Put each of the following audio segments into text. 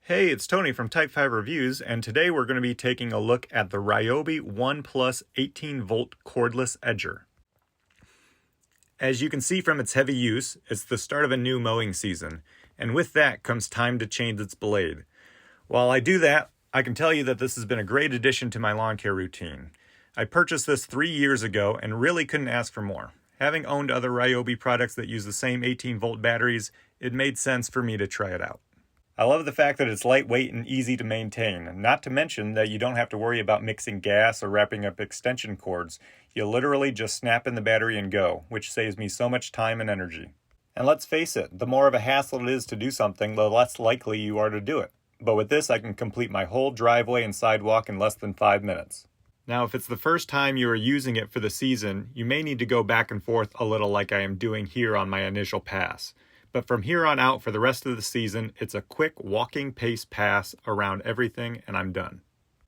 Hey, it's Tony from Type 5 Reviews, and today we're going to be taking a look at the Ryobi 1 Plus 18-volt cordless edger. As you can see from its heavy use, it's the start of a new mowing season, and with that comes time to change its blade. While I do that, I can tell you that this has been a great addition to my lawn care routine. I purchased this 3 years ago and really couldn't ask for more. Having owned other Ryobi products that use the same 18-volt batteries, it made sense for me to try it out. I love the fact that it's lightweight and easy to maintain, not to mention that you don't have to worry about mixing gas or wrapping up extension cords. You literally just snap in the battery and go, which saves me so much time and energy. And let's face it, the more of a hassle it is to do something, the less likely you are to do it. But with this, I can complete my whole driveway and sidewalk in less than 5 minutes. Now, if it's the first time you are using it for the season, you may need to go back and forth a little like I am doing here on my initial pass. But from here on out for the rest of the season, it's a quick walking pace pass around everything and I'm done.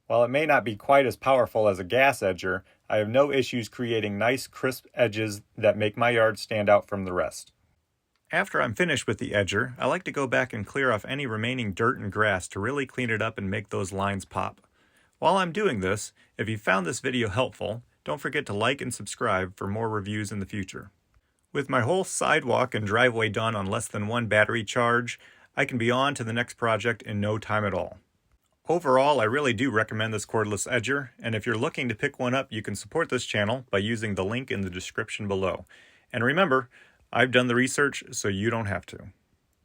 While it may not be quite as powerful as a gas edger, I have no issues creating nice crisp edges that make my yard stand out from the rest. After I'm finished with the edger, I like to go back and clear off any remaining dirt and grass to really clean it up and make those lines pop. While I'm doing this, if you found this video helpful, don't forget to like and subscribe for more reviews in the future. With my whole sidewalk and driveway done on less than one battery charge, I can be on to the next project in no time at all. Overall, I really do recommend this cordless edger, and if you're looking to pick one up, you can support this channel by using the link in the description below. And remember, I've done the research, so you don't have to.